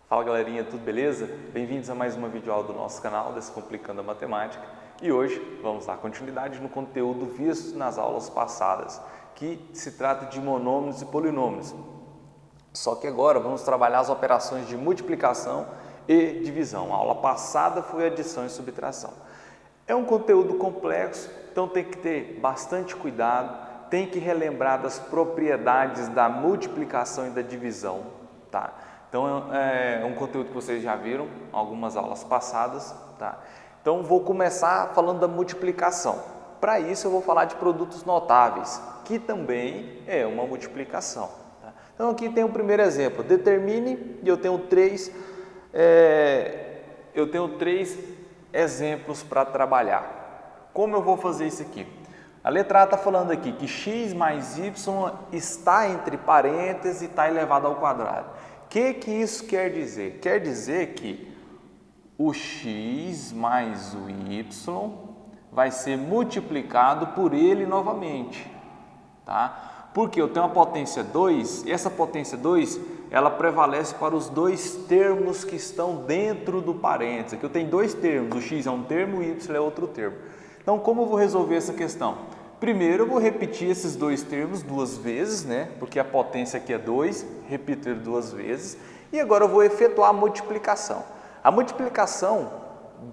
Fala galerinha, tudo beleza? Bem-vindos a mais uma videoaula do nosso canal Descomplicando a Matemática. E hoje vamos dar continuidade no conteúdo visto nas aulas passadas, que se trata de monômios e polinômios. Só que agora vamos trabalhar as operações de multiplicação e divisão. A aula passada foi adição e subtração. É um conteúdo complexo, então tem que ter bastante cuidado, tem que relembrar das propriedades da multiplicação e da divisão, tá? Então é um conteúdo que vocês já viram em algumas aulas passadas, tá? Então vou começar falando da multiplicação. Para isso eu vou falar de produtos notáveis, que também é uma multiplicação. Tá? Então aqui tem o primeiro exemplo, determine, e eu tenho três exemplos para trabalhar. Como eu vou fazer isso aqui? A letra A está falando aqui que x mais y está entre parênteses e está elevado ao quadrado. O que isso quer dizer? Quer dizer que o x mais o y vai ser multiplicado por ele novamente, tá? Porque eu tenho uma potência 2, e essa potência 2, ela prevalece para os dois termos que estão dentro do parênteses. Aqui eu tenho dois termos, o x é um termo e o y é outro termo. Então, como eu vou resolver essa questão? Primeiro, eu vou repetir esses dois termos duas vezes, né? Porque a potência aqui é 2, repito ele duas vezes. E agora eu vou efetuar a multiplicação. A multiplicação,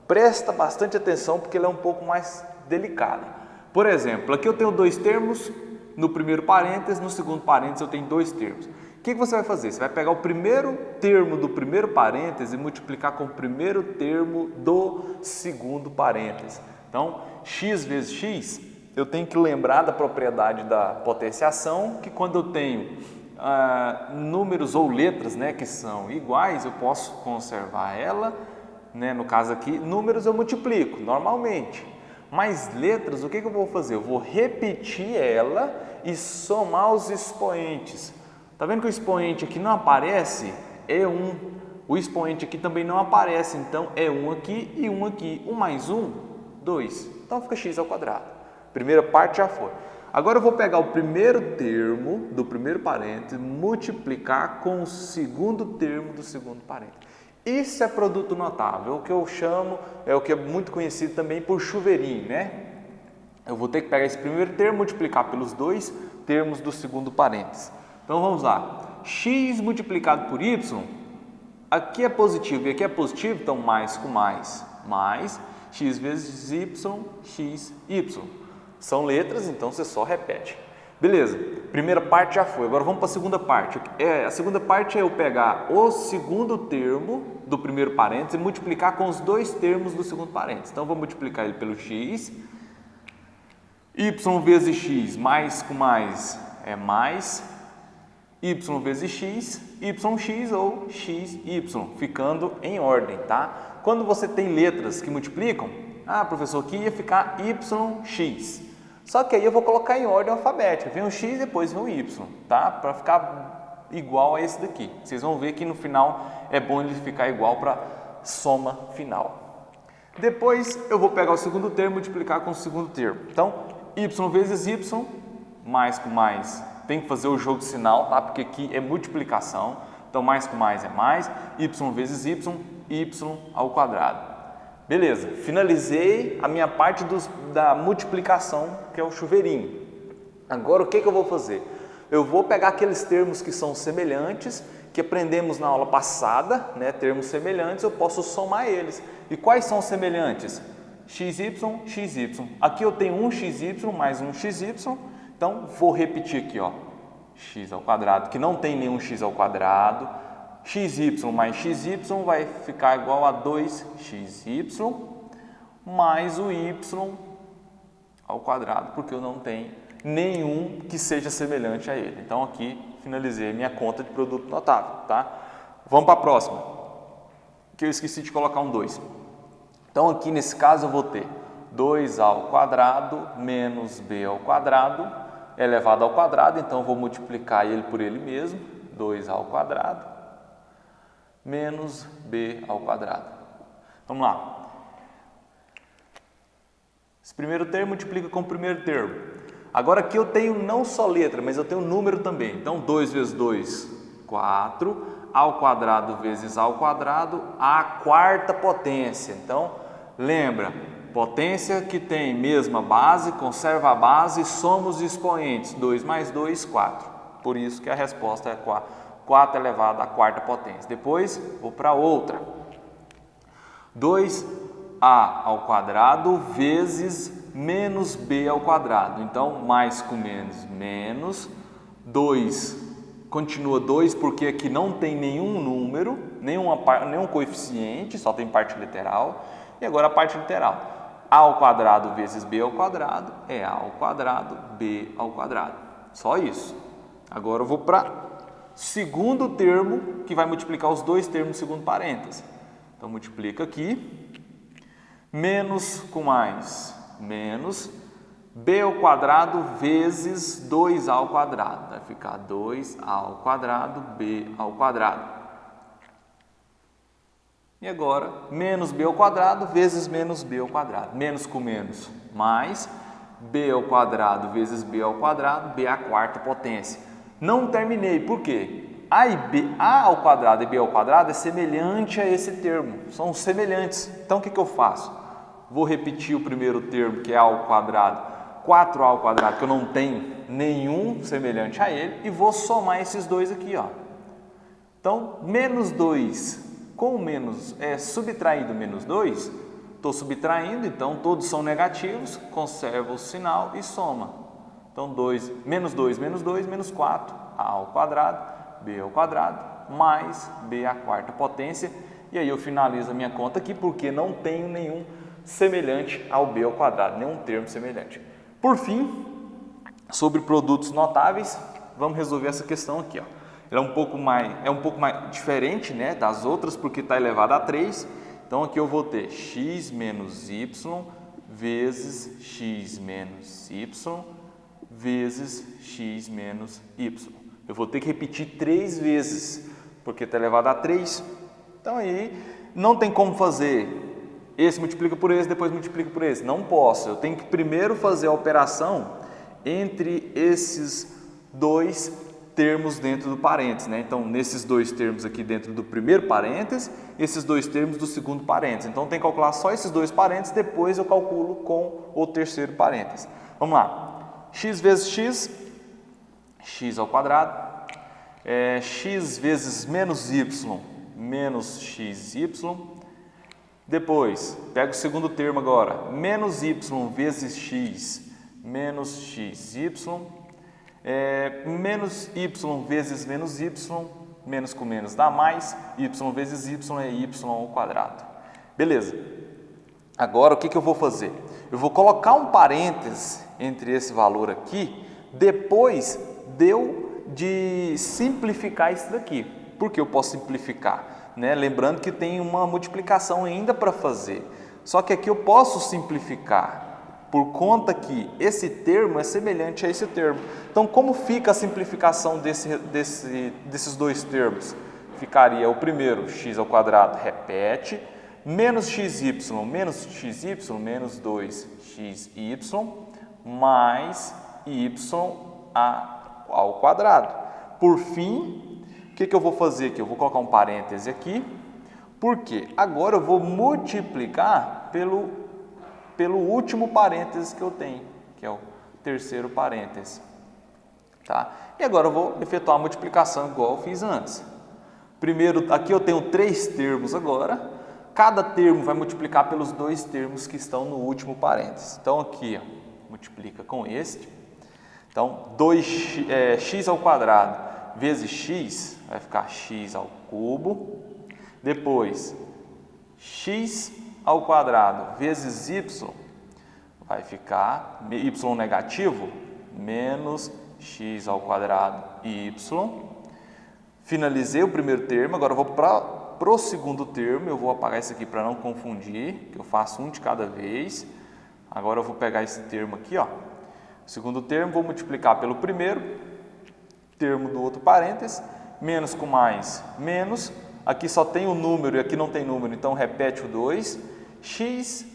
presta bastante atenção porque ela é um pouco mais delicada. Por exemplo, aqui eu tenho dois termos, no primeiro parênteses, no segundo parênteses eu tenho dois termos. O que você vai fazer? Você vai pegar o primeiro termo do primeiro parênteses e multiplicar com o primeiro termo do segundo parênteses. Então, x vezes x, eu tenho que lembrar da propriedade da potenciação, que quando eu tenho números ou letras, né, que são iguais, eu posso conservar ela, né, no caso aqui, números eu multiplico normalmente, mas letras, o que eu vou fazer? Eu vou repetir ela e somar os expoentes. Tá vendo que o expoente aqui não aparece? É 1. O expoente aqui também não aparece, então é 1 aqui e 1 aqui. 1 mais 1, 2. Então fica x ao quadrado. Primeira parte já foi. Agora eu vou pegar o primeiro termo do primeiro parênteses, multiplicar com o segundo termo do segundo parênteses. Isso é produto notável, o que eu chamo, é o que é muito conhecido também por chuveirinho, né? Eu vou ter que pegar esse primeiro termo, multiplicar pelos dois termos do segundo parênteses. Então vamos lá. X multiplicado por y, aqui é positivo e aqui é positivo, então mais com mais, x vezes y, x, y. São letras, então você só repete. Beleza, primeira parte já foi, agora vamos para a segunda parte. A segunda parte é eu pegar o segundo termo do primeiro parênteses e multiplicar com os dois termos do segundo parênteses. Então, eu vou multiplicar ele pelo x, y vezes x, mais com mais é mais, y vezes x, yx ou xy, ficando em ordem, tá? Quando você tem letras que multiplicam, professor, aqui ia ficar yx. Só que aí eu vou colocar em ordem alfabética. Vem o x, depois vem o y, tá? Para ficar igual a esse daqui. Vocês vão ver que no final é bom ele ficar igual para soma final. Depois eu vou pegar o segundo termo e multiplicar com o segundo termo. Então, y vezes y, mais com mais, tem que fazer o jogo de sinal, tá? Porque aqui é multiplicação. Então, mais com mais é mais, y vezes y ao quadrado. Beleza, finalizei a minha parte da multiplicação, que é o chuveirinho. Agora o que eu vou fazer? Eu vou pegar aqueles termos que são semelhantes, que aprendemos na aula passada, né? Termos semelhantes, eu posso somar eles. E quais são os semelhantes? xy, xy. Aqui eu tenho um xy mais um xy, então vou repetir aqui, ó, x ao quadrado, que não tem nenhum x ao quadrado. xy mais xy vai ficar igual a 2xy mais o y ao quadrado, porque eu não tenho nenhum que seja semelhante a ele. Então, aqui finalizei minha conta de produto notável, tá? Vamos para a próxima, que eu esqueci de colocar um 2. Então, aqui nesse caso eu vou ter 2 ao quadrado menos b ao quadrado elevado ao quadrado, então eu vou multiplicar ele por ele mesmo, 2 ao quadrado menos b ao quadrado. Vamos lá. Esse primeiro termo multiplica com o primeiro termo. Agora aqui eu tenho não só letra, mas eu tenho número também. Então 2 vezes 2, 4. a ao quadrado vezes a ao quadrado à quarta potência. Então, lembra, potência que tem mesma base, conserva a base, soma os expoentes, 2 mais 2, 4. Por isso que a resposta é 4 elevado à quarta potência. Depois, vou para outra. 2a ao quadrado vezes menos b ao quadrado. Então, mais com menos, menos. 2, continua 2 porque aqui não tem nenhum número, nenhum coeficiente, só tem parte literal. E agora a parte literal. A ao quadrado vezes b ao quadrado é a ao quadrado, b ao quadrado. Só isso. Agora eu vou para segundo termo, que vai multiplicar os dois termos segundo parênteses. Então, multiplica aqui, menos com mais, menos, b ao quadrado vezes 2a ao quadrado. Vai ficar 2a ao quadrado, b ao quadrado. E agora, menos b ao quadrado vezes menos b ao quadrado. Menos com menos, mais, b ao quadrado vezes b ao quadrado, b à quarta potência. Não terminei, por quê? A ao quadrado e b ao quadrado é semelhante a esse termo, são semelhantes. Então, o que eu faço? Vou repetir o primeiro termo, que é a ao quadrado, 4a ao quadrado, que eu não tenho nenhum semelhante a ele, e vou somar esses dois aqui, ó. Então, menos 2 com menos, subtraindo menos 2, estou subtraindo, então todos são negativos, conserva o sinal e soma. Então, menos 2, menos 4, a ao quadrado, b ao quadrado, mais b à quarta potência. E aí eu finalizo a minha conta aqui, porque não tenho nenhum semelhante ao b ao quadrado, nenhum termo semelhante. Por fim, sobre produtos notáveis, vamos resolver essa questão aqui, ó. Ela é um pouco mais diferente, né, das outras, porque está elevado a 3. Então, aqui eu vou ter x menos y vezes x menos y vezes x menos y. Eu vou ter que repetir 3 vezes, porque está elevado a 3. Então, aí não tem como fazer esse multiplica por esse, depois multiplica por esse. Não posso. Eu tenho que primeiro fazer a operação entre esses dois termos dentro do parênteses, né? Então, nesses dois termos aqui dentro do primeiro parênteses, esses dois termos do segundo parênteses. Então, tem que calcular só esses dois parênteses, depois eu calculo com o terceiro parênteses. Vamos lá. X vezes x, x ao quadrado, x vezes menos y, menos xy. Depois, pega o segundo termo agora, menos y vezes x, menos xy. Menos y vezes menos y, menos com menos dá mais, y vezes y é y ao quadrado. Beleza. Agora, o que eu vou fazer? Eu vou colocar um parênteses entre esse valor aqui, depois de simplificar isso daqui. Por que eu posso simplificar? Né? Lembrando que tem uma multiplicação ainda para fazer. Só que aqui eu posso simplificar, por conta que esse termo é semelhante a esse termo. Então, como fica a simplificação desses dois termos? Ficaria o primeiro, x ao quadrado, repete, menos xy, menos 2xy, mais y ao quadrado. Por fim, o que eu vou fazer aqui? Eu vou colocar um parêntese aqui, porque agora eu vou multiplicar pelo último parêntese que eu tenho, que é o terceiro parêntese. Tá? E agora eu vou efetuar a multiplicação igual eu fiz antes. Primeiro, aqui eu tenho 3 termos agora. Cada termo vai multiplicar pelos 2 termos que estão no último parêntese. Então, aqui, ó, multiplica com este. Então, x ao quadrado vezes x, vai ficar x ao cubo. Depois, x ao quadrado vezes y, vai ficar y negativo, menos x ao quadrado y. Finalizei o primeiro termo, agora eu vou para o segundo termo. Eu vou apagar isso aqui para não confundir, que eu faço um de cada vez. Agora eu vou pegar esse termo aqui, ó. Segundo termo, vou multiplicar pelo primeiro termo do outro parênteses, menos com mais, menos. Aqui só tem o número e aqui não tem número, então repete o 2. X,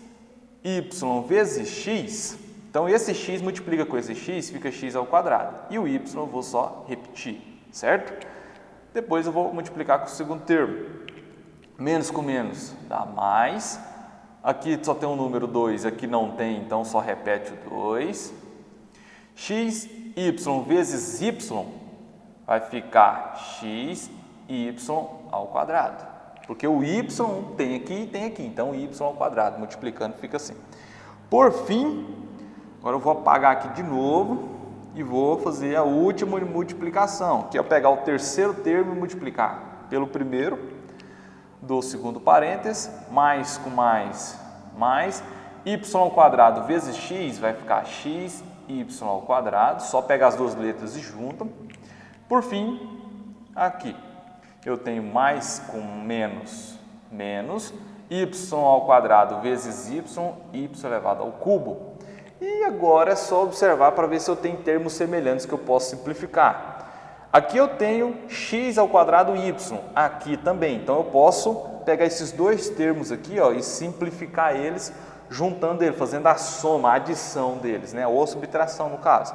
y vezes x. Então, esse x multiplica com esse x, fica x ao quadrado. E o y eu vou só repetir, certo? Depois eu vou multiplicar com o segundo termo. Menos com menos dá mais. Aqui só tem o número 2, aqui não tem, então só repete o 2. X, y vezes y vai ficar x, y ao quadrado. Porque o y tem aqui e tem aqui, então y ao quadrado, multiplicando fica assim. Por fim, agora eu vou apagar aqui de novo e vou fazer a última multiplicação, que é pegar o terceiro termo e multiplicar pelo primeiro do segundo parênteses, mais com mais, y ao quadrado vezes x vai ficar x, y ao quadrado, só pega as duas letras e junta. Por fim, aqui eu tenho mais com menos, y ao quadrado vezes y elevado ao cubo. E agora é só observar para ver se eu tenho termos semelhantes que eu posso simplificar. Aqui eu tenho x ao quadrado y, aqui também. Então eu posso pegar esses dois termos aqui, ó, e simplificar eles, juntando eles, fazendo a soma, a adição deles, né, ou a subtração no caso.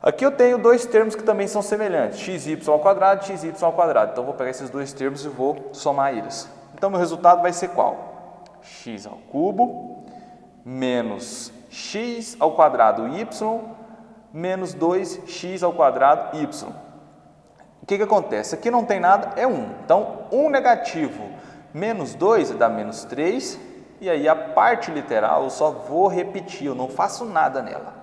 Aqui eu tenho dois termos que também são semelhantes, xy ao quadrado e xy ao quadrado. Então eu vou pegar esses dois termos e vou somar eles. Então meu resultado vai ser qual? X ao cubo menos x ao quadrado y menos 2x ao quadrado y. O que acontece? Aqui não tem nada, é 1. Então, 1 negativo menos 2 dá menos 3. E aí a parte literal eu só vou repetir, eu não faço nada nela.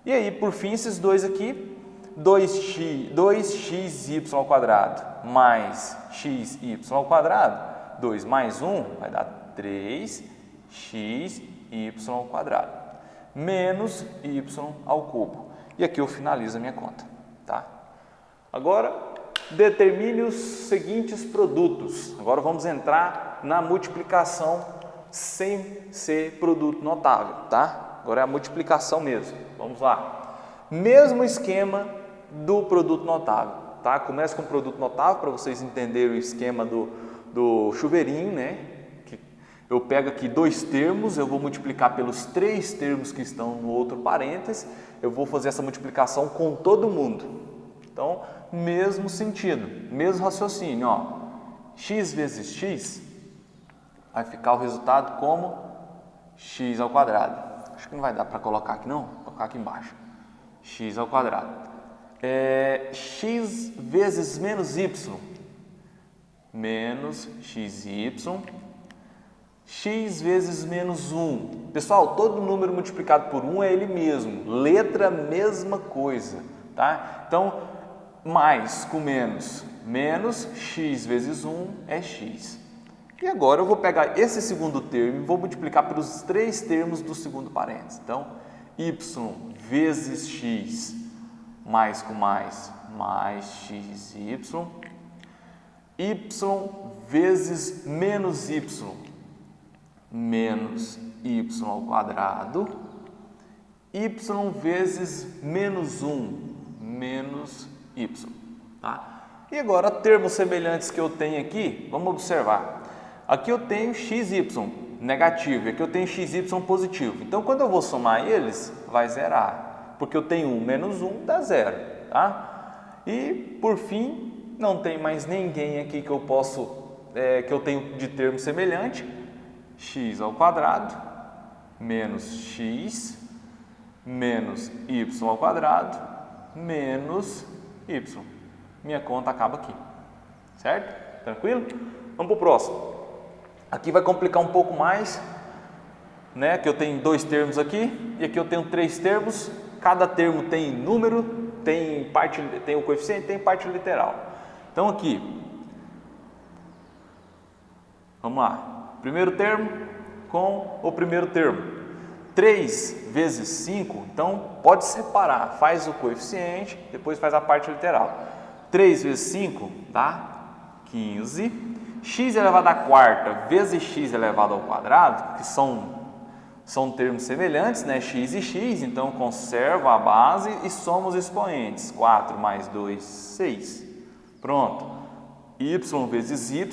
E aí, por fim, esses dois aqui, 2xy ao quadrado mais xy ao quadrado, 2 mais 1 vai dar 3xy ao quadrado, menos y ao cubo. E aqui eu finalizo a minha conta, tá? Agora, determine os seguintes produtos. Agora vamos entrar na multiplicação sem ser produto notável, tá? Agora é a multiplicação mesmo. Vamos lá. Mesmo esquema do produto notável, tá? Começa com o produto notável para vocês entenderem o esquema do chuveirinho, né? Eu pego aqui dois termos, eu vou multiplicar pelos três termos que estão no outro parênteses, eu vou fazer essa multiplicação com todo mundo. Então, mesmo sentido, mesmo raciocínio, ó. X vezes x vai ficar o resultado como x ao quadrado. Acho que não vai dar para colocar aqui não, vou colocar aqui embaixo. X ao quadrado. X vezes menos y, menos xy. X vezes menos 1. Pessoal, todo número multiplicado por 1 é ele mesmo. Letra, mesma coisa, tá? Então, mais com menos. Menos x vezes 1 é x. E agora eu vou pegar esse segundo termo e vou multiplicar pelos três termos do segundo parênteses. Então, y vezes x, mais com mais xy. Y vezes menos y, menos y ao quadrado, y vezes menos 1, menos y, tá? E agora, termos semelhantes que eu tenho aqui, vamos observar. Aqui eu tenho xy negativo e aqui eu tenho xy positivo. Então, quando eu vou somar eles, vai zerar, porque eu tenho 1 menos 1 dá 0, tá? E, por fim, não tem mais ninguém aqui que eu posso, que eu tenho de termo semelhante. X ao quadrado menos x menos y ao quadrado menos y. Minha conta acaba aqui, certo? Tranquilo? Vamos para o próximo. Aqui vai complicar um pouco mais, né? Que eu tenho dois termos aqui e aqui eu tenho três termos. Cada termo tem número, tem o coeficiente, tem parte literal. Então aqui, vamos lá. Primeiro termo com o primeiro termo. 3 vezes 5, então pode separar. Faz o coeficiente, depois faz a parte literal. 3 vezes 5 dá 15. X elevado à quarta vezes x elevado ao quadrado, que são termos semelhantes, né? X e x, então conservo a base e somo os expoentes. 4 mais 2, 6. Pronto. Y vezes y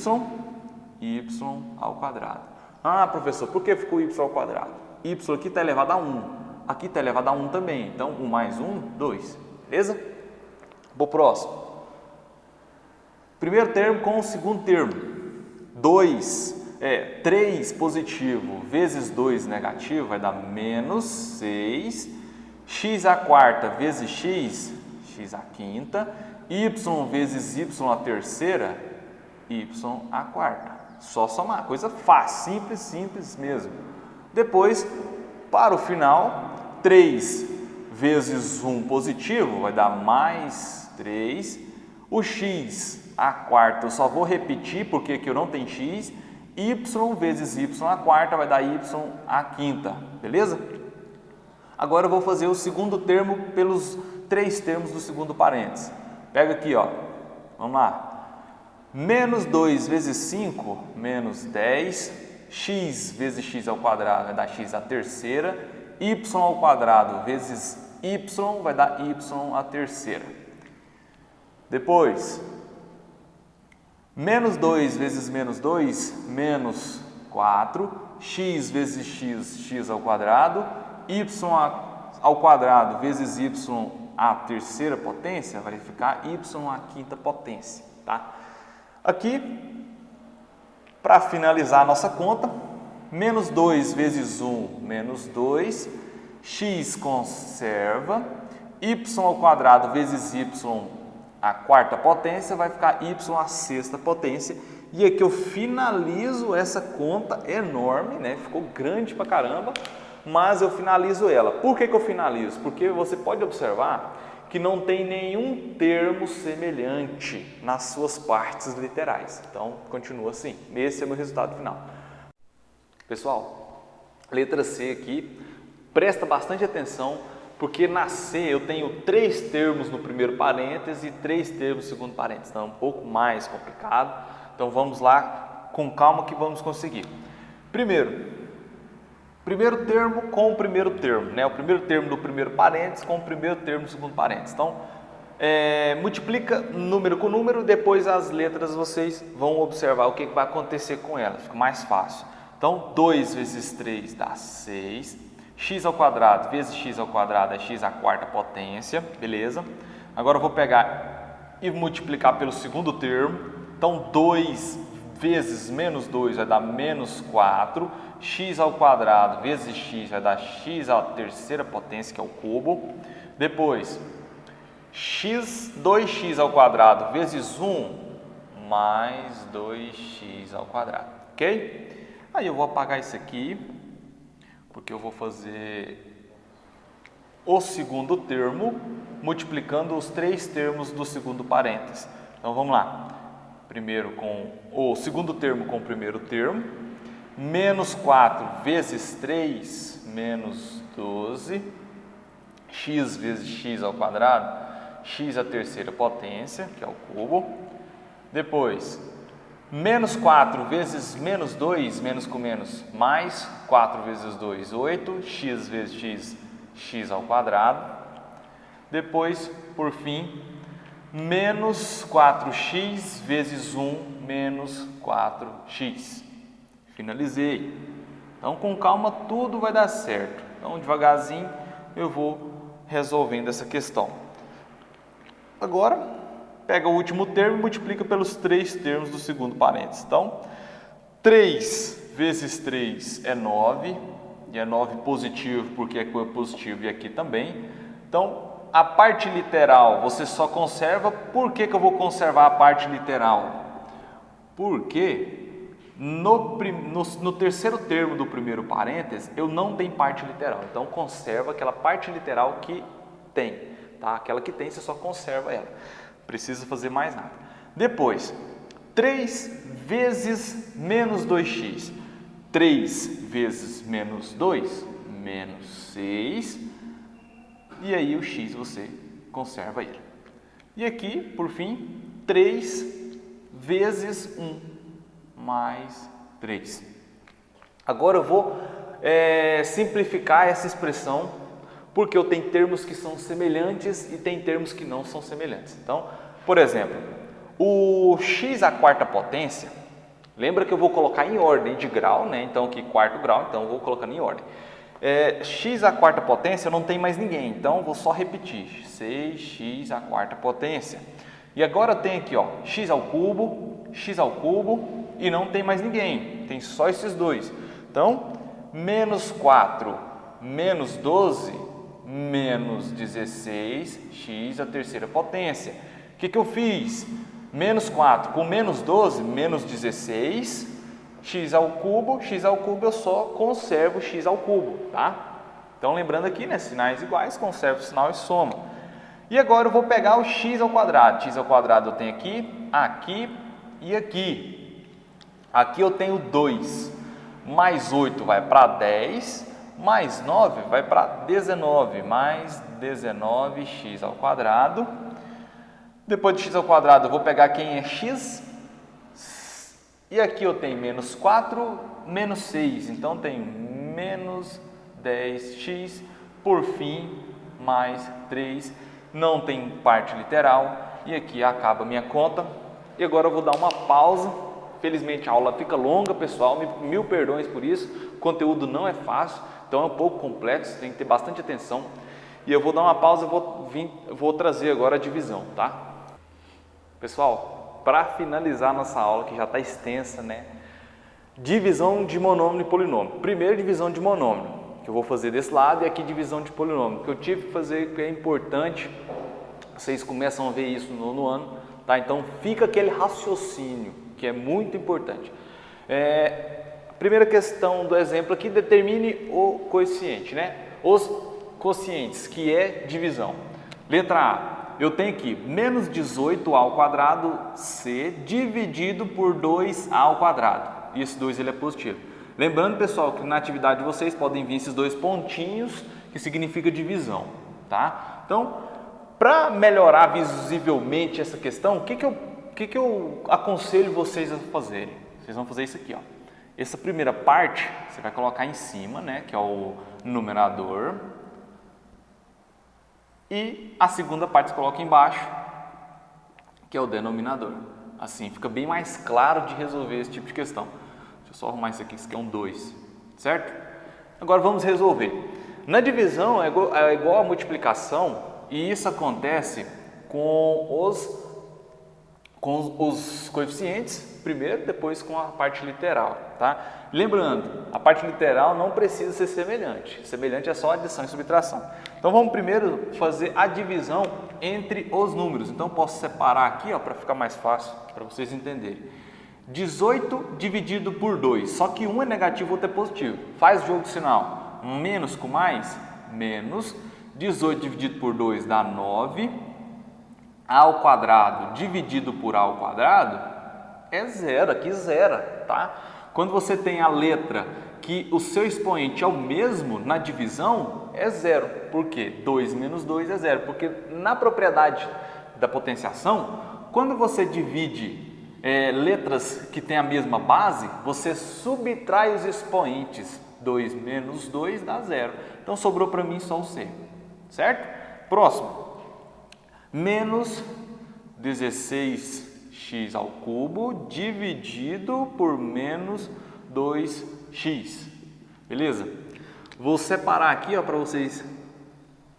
ao quadrado. Ah, professor, por que ficou y ao quadrado? Y aqui está elevado a 1, aqui está elevado a 1 também, então 1 mais 1, 2, beleza? Vou pro próximo. Primeiro termo com o segundo termo. 3 positivo vezes 2 negativo vai dar menos 6. X à quarta vezes x, x à quinta. Y vezes y à terceira, y à quarta. Só somar, coisa fácil, simples, simples mesmo. Depois, para o final, 3 vezes 1 positivo vai dar mais 3. O x à quarta eu só vou repetir porque aqui eu não tenho x. Y vezes y à quarta vai dar y à quinta, beleza? Agora eu vou fazer o segundo termo pelos 3 termos do segundo parênteses. Pega aqui, ó. Vamos lá. Menos 2 vezes 5, menos 10. X vezes x ao quadrado vai dar x à terceira. Y ao quadrado vezes y vai dar y à terceira. Depois, menos 2 vezes menos 2, menos 4. X vezes x, x ao quadrado. Y ao quadrado vezes y à terceira potência vai ficar y à quinta potência, tá? Aqui, para finalizar a nossa conta, menos 2 vezes 1, menos 2, x conserva, y ao quadrado vezes y à quarta potência vai ficar y à sexta potência. E aqui eu finalizo essa conta enorme, né? Ficou grande pra caramba, mas eu finalizo ela. Por que eu finalizo? Porque você pode observar que não tem nenhum termo semelhante nas suas partes literais. Então, continua assim. Esse é o meu resultado final. Pessoal, letra C aqui, presta bastante atenção, porque na C eu tenho 3 termos no primeiro parêntese e 3 termos no segundo parêntese. Então, é um pouco mais complicado. Então, vamos lá com calma que vamos conseguir. Primeiro termo com o primeiro termo, né? O primeiro termo do primeiro parênteses com o primeiro termo do segundo parênteses. Então, multiplica número com número, depois as letras vocês vão observar o que vai acontecer com elas, fica mais fácil. Então, 2 vezes 3 dá 6, x ao quadrado vezes x ao quadrado é x à quarta potência, beleza? Agora eu vou pegar e multiplicar pelo segundo termo, então 2 vezes menos 2 vai dar menos 4, x ao quadrado vezes x vai dar x à terceira potência, que é o cubo. Depois, 2x ao quadrado vezes 1 mais 2x ao quadrado, ok? Aí eu vou apagar isso aqui, porque eu vou fazer o segundo termo multiplicando os 3 termos do segundo parênteses. Então vamos lá. Primeiro com o segundo termo com o primeiro termo, menos 4 vezes 3, menos 12, x vezes x ao quadrado, x à terceira potência, que é o cubo. Depois, menos 4 vezes menos 2, menos com menos, mais 4 vezes 2, 8, x vezes x, x ao quadrado. Depois, por fim, menos 4x vezes 1 menos 4x. Finalizei. Então, com calma, tudo vai dar certo. Então, devagarzinho, eu vou resolvendo essa questão. Agora, pega o último termo e multiplica pelos 3 termos do segundo parênteses. Então, 3 vezes 3 é 9, e é 9 positivo porque aqui é positivo e aqui também. Então, a parte literal você só conserva. Por que eu vou conservar a parte literal? Porque no terceiro termo do primeiro parêntese eu não tenho parte literal. Então conserva aquela parte literal que tem, tá? Aquela que tem você só conserva ela. Precisa fazer mais nada. Depois, 3 vezes menos 2x. 3 vezes menos 2, menos 6. E aí o x você conserva ele. E aqui, por fim, 3 vezes 1 mais 3. Agora eu vou simplificar essa expressão, porque eu tenho termos que são semelhantes e tem termos que não são semelhantes. Então, por exemplo, o x à quarta potência, lembra que eu vou colocar em ordem de grau, né? Então aqui quarto grau, então eu vou colocando em ordem. X à quarta potência não tem mais ninguém, então vou só repetir, 6x à quarta potência. E agora eu tenho aqui, ó, x ao cubo e não tem mais ninguém, tem só esses dois. Então, menos 4 menos 12 menos 16, x à terceira potência. O que eu fiz? Menos 4 com menos 12, menos 16, x ao cubo eu só conservo x ao cubo, tá? Então lembrando aqui, né, sinais iguais, conservo o sinal e soma. E agora eu vou pegar o x ao quadrado eu tenho aqui, aqui e aqui. Aqui eu tenho 2, mais 8 vai para 10, mais 9 vai para 19, mais 19x ao quadrado. Depois de x ao quadrado eu vou pegar quem é x, e aqui eu tenho menos 4, menos 6, então tem menos 10x, por fim, mais 3, não tem parte literal, e aqui acaba a minha conta. E agora eu vou dar uma pausa, felizmente a aula fica longa, pessoal, mil perdões por isso, o conteúdo não é fácil, então é um pouco complexo, tem que ter bastante atenção. E eu vou dar uma pausa e vou trazer agora a divisão, tá? Pessoal, para finalizar nossa aula, que já está extensa, né? Divisão de monômio e polinômio. Primeiro, divisão de monômio, que eu vou fazer desse lado, e aqui divisão de polinômio, que eu tive que fazer, que é importante, vocês começam a ver isso no nono ano, tá? Então fica aquele raciocínio, que é muito importante. A primeira questão do exemplo aqui, determine o coeficiente, né? Os quocientes, que é divisão. Letra A, eu tenho aqui menos 18a ao quadrado c dividido por 2a ao quadrado. E esse 2 ele é positivo. Lembrando, pessoal, que na atividade de vocês podem vir esses dois pontinhos, que significa divisão, tá? Então, para melhorar visivelmente essa questão, o que eu aconselho vocês a fazerem? Vocês vão fazer isso aqui, ó. Essa primeira parte você vai colocar em cima, né, que é o numerador. E a segunda parte você coloca embaixo, que é o denominador. Assim fica bem mais claro de resolver esse tipo de questão. Deixa eu só arrumar isso aqui é um 2, certo? Agora vamos resolver. Na divisão é igual a multiplicação, e isso acontece com os coeficientes primeiro, depois com a parte literal, tá? Lembrando, a parte literal não precisa ser semelhante. Semelhante é só adição e subtração. Então vamos primeiro fazer a divisão entre os números. Então posso separar aqui, ó, para ficar mais fácil para vocês entenderem. 18 dividido por 2, só que um é negativo, outro é positivo. Faz o jogo de sinal. Menos com mais, menos. 18 dividido por 2 dá 9. A ao quadrado dividido por a ao quadrado é zero, aqui zera, tá? Quando você tem a letra que o seu expoente é o mesmo na divisão, é zero. Por quê? 2 menos 2 é zero, porque na propriedade da potenciação, quando você divide letras que têm a mesma base, você subtrai os expoentes. 2 menos 2 dá zero. Então sobrou para mim só o C, certo? Próximo. Menos 16x ao cubo dividido por menos 2x. Beleza? Vou separar aqui, ó, para vocês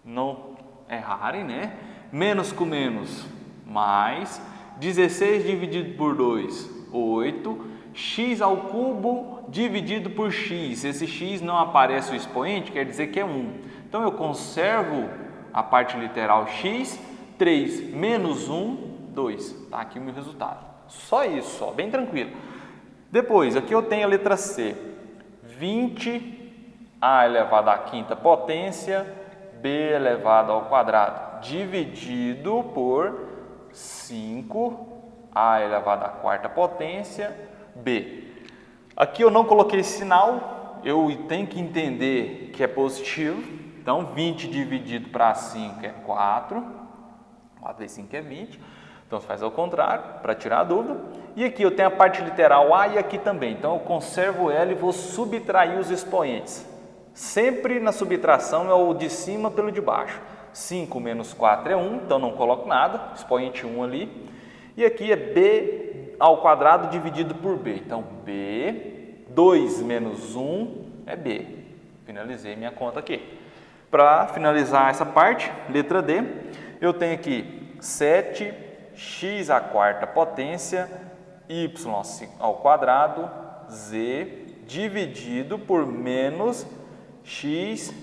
não errarem, né? Menos com menos, mais. 16 dividido por 2, 8. X ao cubo dividido por x. Esse x não aparece o expoente, quer dizer que é 1. Então eu conservo a parte literal x. 3 menos 1, 2. Tá aqui o meu resultado. Só isso, ó, bem tranquilo. Depois, aqui eu tenho a letra C. 20a elevado à quinta potência, b elevado ao quadrado, dividido por 5a elevado à quarta potência, b. Aqui eu não coloquei sinal, eu tenho que entender que é positivo. Então, 20 dividido para 5 é 4. 4 vezes 5 é 20, então você faz ao contrário, para tirar a dúvida. E aqui eu tenho a parte literal A e aqui também, então eu conservo ela e vou subtrair os expoentes. Sempre na subtração é o de cima pelo de baixo. 5 menos 4 é 1, então não coloco nada, expoente 1 ali. E aqui é B ao quadrado dividido por B, então B, 2 menos 1 é B. Finalizei minha conta aqui. Para finalizar essa parte, letra D, eu tenho aqui 7x x à quarta potência y ao quadrado z dividido por menos xy.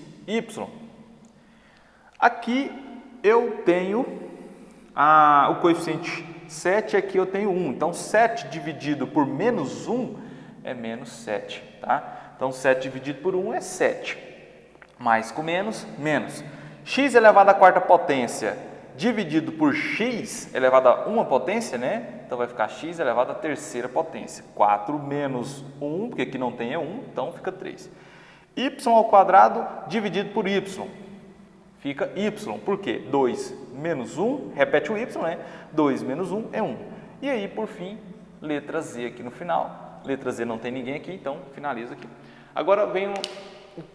Aqui eu tenho o coeficiente 7, aqui eu tenho 1. Então, 7 dividido por menos 1 é menos 7, tá? Então, 7 dividido por 1 é 7. Mais com menos, menos. X elevado à quarta potência dividido por x elevado a uma potência, né? Então, vai ficar x elevado à terceira potência. 4 menos 1, porque aqui não tem é 1, então fica 3. Y ao quadrado dividido por y. Fica y. Por quê? 2 menos 1, repete o y, né? 2 menos 1 é 1. E aí, por fim, letra Z aqui no final. Letra Z não tem ninguém aqui, então finaliza aqui. Agora vem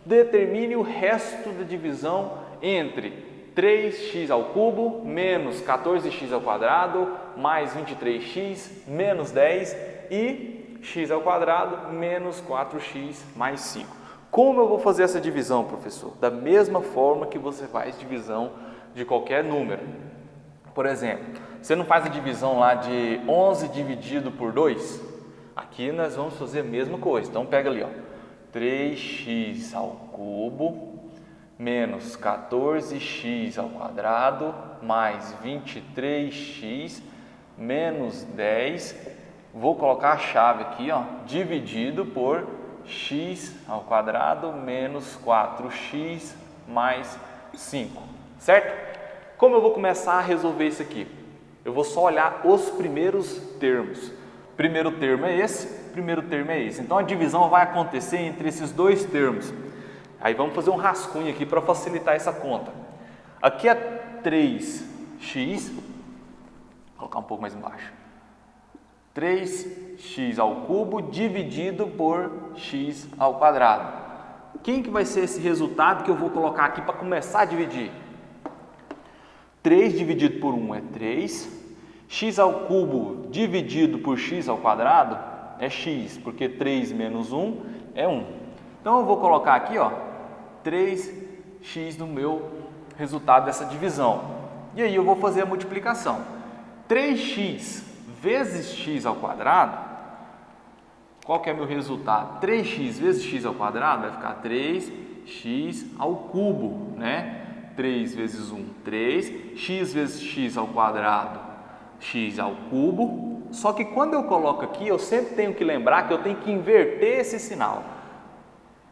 determine o resto da divisão entre 3x ao cubo menos 14x ao quadrado mais 23x menos 10 e x ao quadrado menos 4x mais 5. Como eu vou fazer essa divisão, professor? Da mesma forma que você faz divisão de qualquer número. Por exemplo, você não faz a divisão lá de 11 dividido por 2? Aqui nós vamos fazer a mesma coisa. Então, pega ali, ó, 3x ao cubo menos 14x ao quadrado mais 23x menos 10. Vou colocar a chave aqui, ó, dividido por x ao quadrado menos 4x mais 5, certo? Como eu vou começar a resolver isso aqui? Eu vou só olhar os primeiros termos. Primeiro termo é esse, primeiro termo é esse. Então a divisão vai acontecer entre esses dois termos. Aí vamos fazer um rascunho aqui para facilitar essa conta. Aqui é 3x, vou colocar um pouco mais embaixo. 3x ao cubo dividido por x ao quadrado. Quem que vai ser esse resultado que eu vou colocar aqui para começar a dividir? 3 dividido por 1 é 3. X ao cubo dividido por x ao quadrado é x, porque 3 menos 1 é 1. Então eu vou colocar aqui, ó, 3x no meu resultado dessa divisão. E aí eu vou fazer a multiplicação. 3x vezes x ao quadrado, qual que é meu resultado? 3x vezes x ao quadrado vai ficar 3x ao cubo, né? 3 vezes 1, 3. X vezes x ao quadrado, x ao cubo. Só que quando eu coloco aqui, eu sempre tenho que lembrar que eu tenho que inverter esse sinal.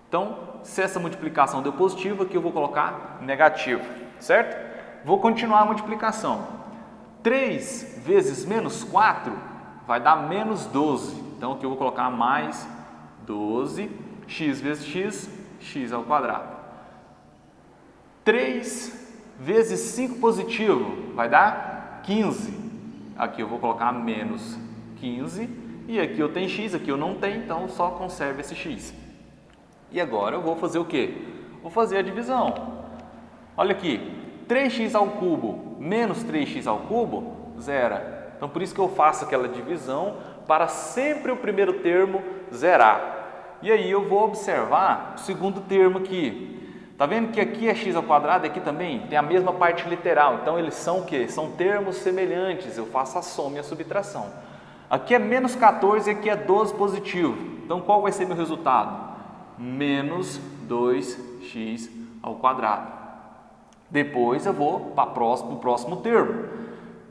Então, se essa multiplicação deu positivo, aqui eu vou colocar negativo, certo? Vou continuar a multiplicação. 3 vezes menos 4 vai dar menos 12. Então, aqui eu vou colocar mais 12. X vezes x, x ao quadrado. 3 vezes 5 positivo vai dar 15. Aqui eu vou colocar menos 15. E aqui eu tenho x, aqui eu não tenho, então só conservo esse x. E agora eu vou fazer o quê? Vou fazer a divisão. Olha aqui, 3x ao cubo menos 3x ao cubo, zera. Então por isso que eu faço aquela divisão para sempre o primeiro termo zerar. E aí eu vou observar o segundo termo aqui. Tá vendo que aqui é x ao quadrado e aqui também tem a mesma parte literal. Então eles são o quê? São termos semelhantes. Eu faço a soma e a subtração. Aqui é menos 14 e aqui é 12 positivo. Então qual vai ser meu resultado? Menos 2x ao quadrado. Depois eu vou para o próximo termo.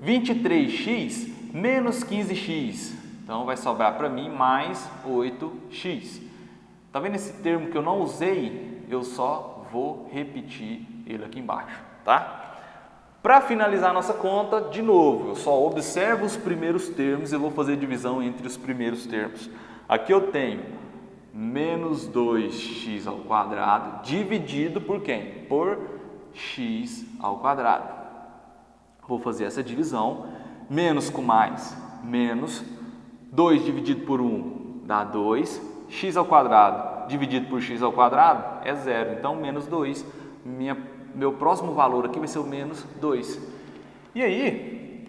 23x menos 15x. Então vai sobrar para mim mais 8x. Tá vendo esse termo que eu não usei? Eu só vou repetir ele aqui embaixo, tá? Para finalizar a nossa conta, de novo, eu só observo os primeiros termos e vou fazer divisão entre os primeiros termos. Aqui eu tenho menos 2x ao quadrado dividido por quem? Por x ao quadrado. Vou fazer essa divisão. Menos com mais, menos. 2 dividido por 1 dá 2. X ao quadrado dividido por x ao quadrado é 0. Então, menos 2. Meu próximo valor aqui vai ser o menos 2. E aí,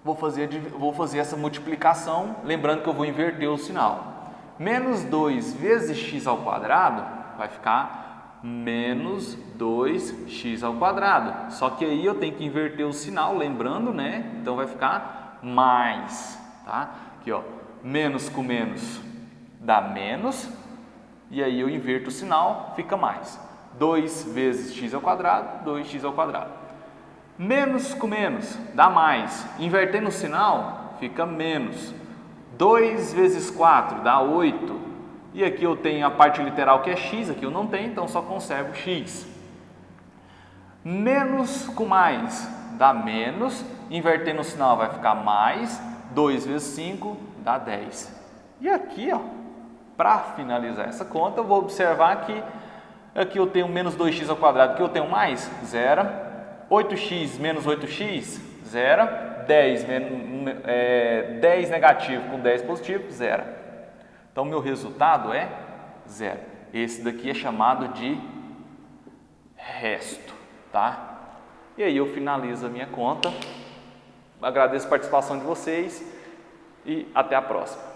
vou fazer essa multiplicação, lembrando que eu vou inverter o sinal. Menos 2 vezes x ao quadrado vai ficar menos 2x ao quadrado. Só que aí eu tenho que inverter o sinal, lembrando, né? Então vai ficar mais, tá? Aqui, ó, menos com menos dá menos, e aí eu inverto o sinal, fica mais. 2 vezes x ao quadrado, 2x ao quadrado. Menos com menos dá mais, invertendo o sinal, fica menos. 2 vezes 4 dá 8. E aqui eu tenho a parte literal que é x, aqui eu não tenho, então só conservo x. Menos com mais dá menos, invertendo o sinal vai ficar mais, 2 vezes 5 dá 10. E aqui, ó, para finalizar essa conta, eu vou observar que aqui eu tenho menos 2x ao quadrado, aqui eu tenho mais, zero. 8x menos 8x, zero. 10 negativo com 10 positivo, zero. Então, meu resultado é zero. Esse daqui é chamado de resto, tá? E aí eu finalizo a minha conta. Agradeço a participação de vocês e até a próxima.